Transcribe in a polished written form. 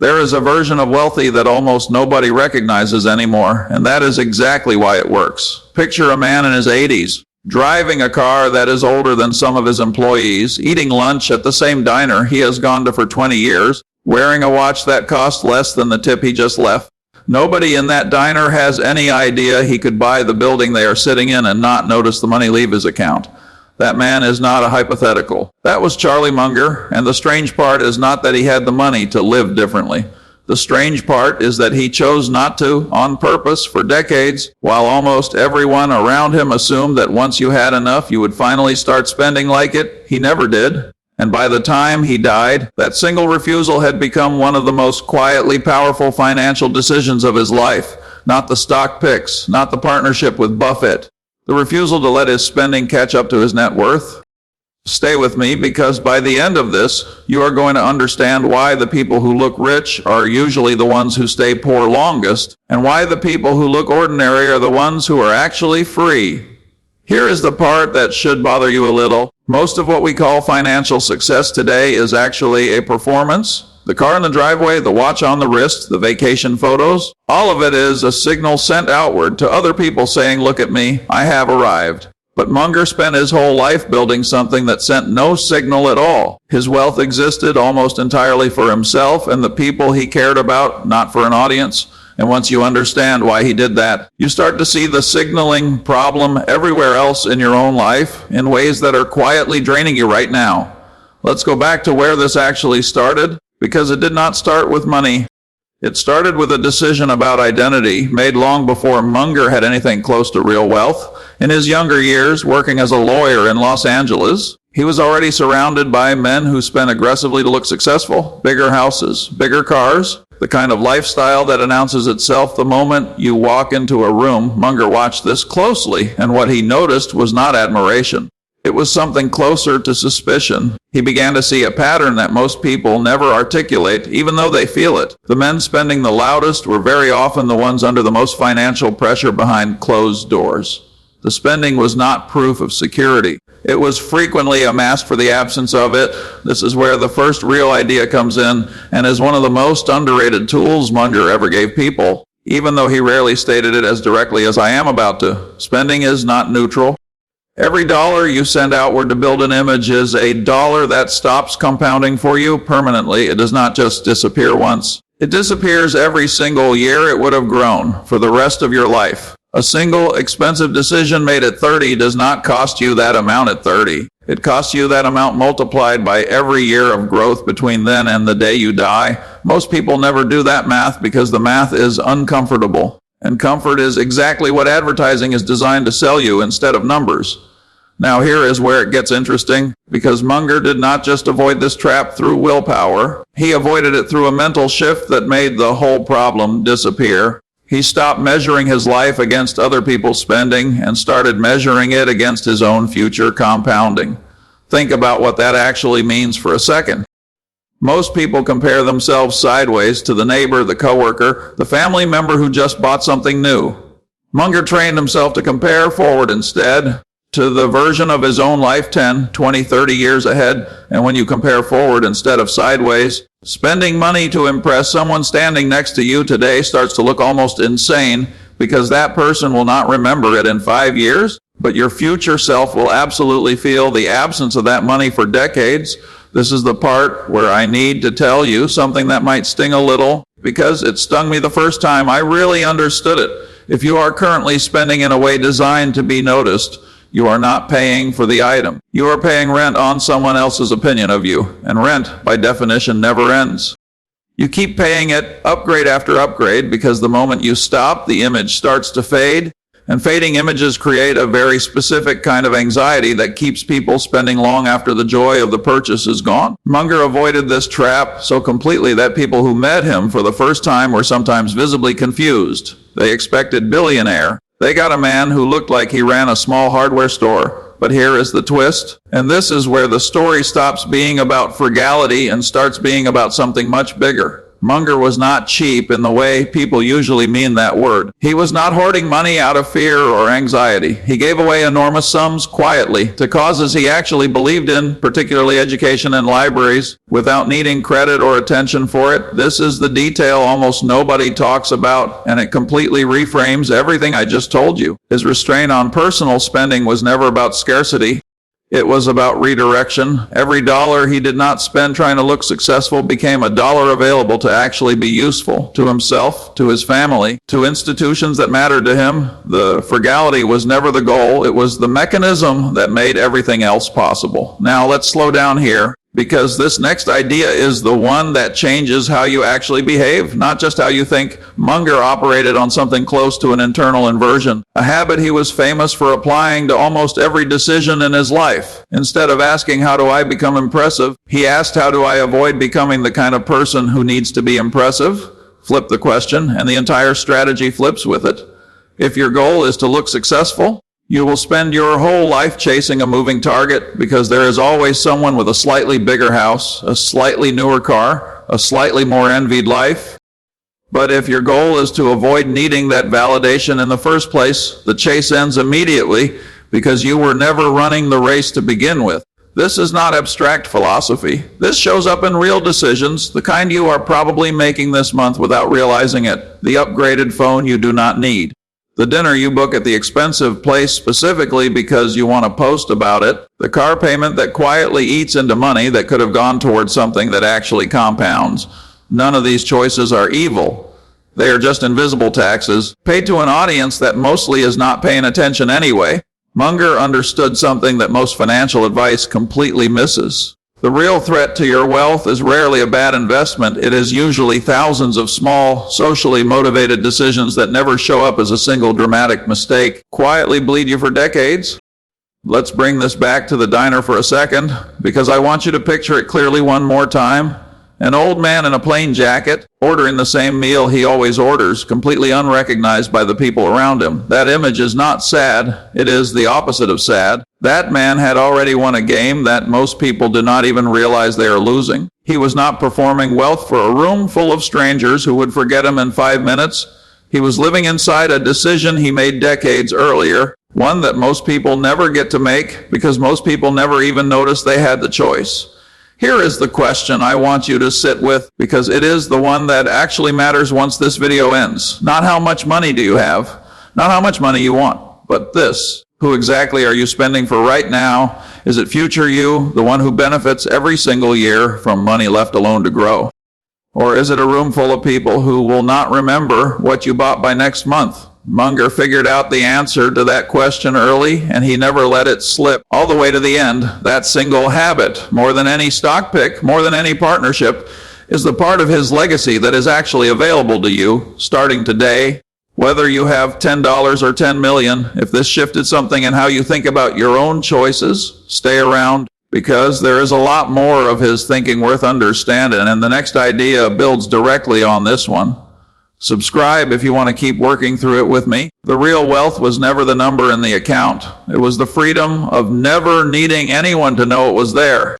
There is a version of wealthy that almost nobody recognizes anymore, and that is exactly why it works. Picture a man in his 80s, driving a car that is older than some of his employees, eating lunch at the same diner he has gone to for 20 years, wearing a watch that cost less than the tip he just left. Nobody in that diner has any idea he could buy the building they are sitting in and not notice the money leave his account. That man is not a hypothetical. That was Charlie Munger, and the strange part is not that he had the money to live differently. The strange part is that he chose not to, on purpose, for decades, while almost everyone around him assumed that once you had enough, you would finally start spending like it. He never did. And by the time he died, that single refusal had become one of the most quietly powerful financial decisions of his life. Not the stock picks, not the partnership with Buffett. The refusal to let his spending catch up to his net worth. Stay with me, because by the end of this, you are going to understand why the people who look rich are usually the ones who stay poor longest, and why the people who look ordinary are the ones who are actually free. Here is the part that should bother you a little. Most of what we call financial success today is actually a performance. The car in the driveway, the watch on the wrist, the vacation photos, all of it is a signal sent outward to other people saying, look at me, I have arrived. But Munger spent his whole life building something that sent no signal at all. His wealth existed almost entirely for himself and the people he cared about, not for an audience. And once you understand why he did that, you start to see the signaling problem everywhere else in your own life in ways that are quietly draining you right now. Let's go back to where this actually started, because it did not start with money. It started with a decision about identity made long before Munger had anything close to real wealth. In his younger years, working as a lawyer in Los Angeles, he was already surrounded by men who spent aggressively to look successful. Bigger houses, bigger cars, the kind of lifestyle that announces itself the moment you walk into a room. Munger watched this closely, and what he noticed was not admiration. It was something closer to suspicion. He began to see a pattern that most people never articulate, even though they feel it. The men spending the loudest were very often the ones under the most financial pressure behind closed doors. The spending was not proof of security. It was frequently a mask for the absence of it. This is where the first real idea comes in, and is one of the most underrated tools Munger ever gave people, even though he rarely stated it as directly as I am about to. Spending is not neutral. Every dollar you send outward to build an image is a dollar that stops compounding for you permanently. It does not just disappear once. It disappears every single year it would have grown for the rest of your life. A single expensive decision made at 30 does not cost you that amount at 30. It costs you that amount multiplied by every year of growth between then and the day you die. Most people never do that math because the math is uncomfortable. And comfort is exactly what advertising is designed to sell you instead of numbers. Now here is where it gets interesting, because Munger did not just avoid this trap through willpower. He avoided it through a mental shift that made the whole problem disappear. He stopped measuring his life against other people's spending and started measuring it against his own future compounding. Think about what that actually means for a second. Most people compare themselves sideways to the neighbor, the coworker, the family member who just bought something new. Munger trained himself to compare forward instead, to the version of his own life 10, 20, 30 years ahead. And when you compare forward instead of sideways, spending money to impress someone standing next to you today starts to look almost insane, because that person will not remember it in 5 years, but your future self will absolutely feel the absence of that money for decades. This is the part where I need to tell you something that might sting a little, because it stung me the first time I really understood it. If you are currently spending in a way designed to be noticed, you are not paying for the item. You are paying rent on someone else's opinion of you, and rent, by definition, never ends. You keep paying it upgrade after upgrade, because the moment you stop, the image starts to fade. And fading images create a very specific kind of anxiety that keeps people spending long after the joy of the purchase is gone. Munger avoided this trap so completely that people who met him for the first time were sometimes visibly confused. They expected billionaire. They got a man who looked like he ran a small hardware store. But here is the twist, and this is where the story stops being about frugality and starts being about something much bigger. Munger was not cheap in the way people usually mean that word. He was not hoarding money out of fear or anxiety. He gave away enormous sums quietly to causes he actually believed in, particularly education and libraries, without needing credit or attention for it. This is the detail almost nobody talks about, and it completely reframes everything I just told you. His restraint on personal spending was never about scarcity. It was about redirection. Every dollar he did not spend trying to look successful became a dollar available to actually be useful to himself, to his family, to institutions that mattered to him. The frugality was never the goal. It was the mechanism that made everything else possible. Now let's slow down here, because this next idea is the one that changes how you actually behave, not just how you think. Munger operated on something close to an internal inversion, a habit he was famous for applying to almost every decision in his life. Instead of asking, how do I become impressive, he asked, how do I avoid becoming the kind of person who needs to be impressive? Flip the question, and the entire strategy flips with it. If your goal is to look successful, you will spend your whole life chasing a moving target, because there is always someone with a slightly bigger house, a slightly newer car, a slightly more envied life. But if your goal is to avoid needing that validation in the first place, the chase ends immediately, because you were never running the race to begin with. This is not abstract philosophy. This shows up in real decisions, the kind you are probably making this month without realizing it. The upgraded phone you do not need. The dinner you book at the expensive place specifically because you want to post about it. The car payment that quietly eats into money that could have gone towards something that actually compounds. None of these choices are evil. They are just invisible taxes, paid to an audience that mostly is not paying attention anyway. Munger understood something that most financial advice completely misses. The real threat to your wealth is rarely a bad investment. It is usually thousands of small, socially motivated decisions that never show up as a single dramatic mistake, quietly bleed you for decades. Let's bring this back to the diner for a second, because I want you to picture it clearly one more time. An old man in a plain jacket, ordering the same meal he always orders, completely unrecognized by the people around him. That image is not sad. It is the opposite of sad. That man had already won a game that most people do not even realize they are losing. He was not performing wealth for a room full of strangers who would forget him in 5 minutes. He was living inside a decision he made decades earlier, one that most people never get to make because most people never even notice they had the choice. Here is the question I want you to sit with, because it is the one that actually matters once this video ends. Not how much money do you have, not how much money you want, but this. Who exactly are you spending for right now? Is it future you, the one who benefits every single year from money left alone to grow? Or is it a room full of people who will not remember what you bought by next month? Munger figured out the answer to that question early, and he never let it slip all the way to the end. That single habit, more than any stock pick, more than any partnership, is the part of his legacy that is actually available to you starting today. Whether you have $10 or 10 million, if this shifted something in how you think about your own choices, stay around, because there is a lot more of his thinking worth understanding, and the next idea builds directly on this one. Subscribe if you want to keep working through it with me. The real wealth was never the number in the account. It was the freedom of never needing anyone to know it was there.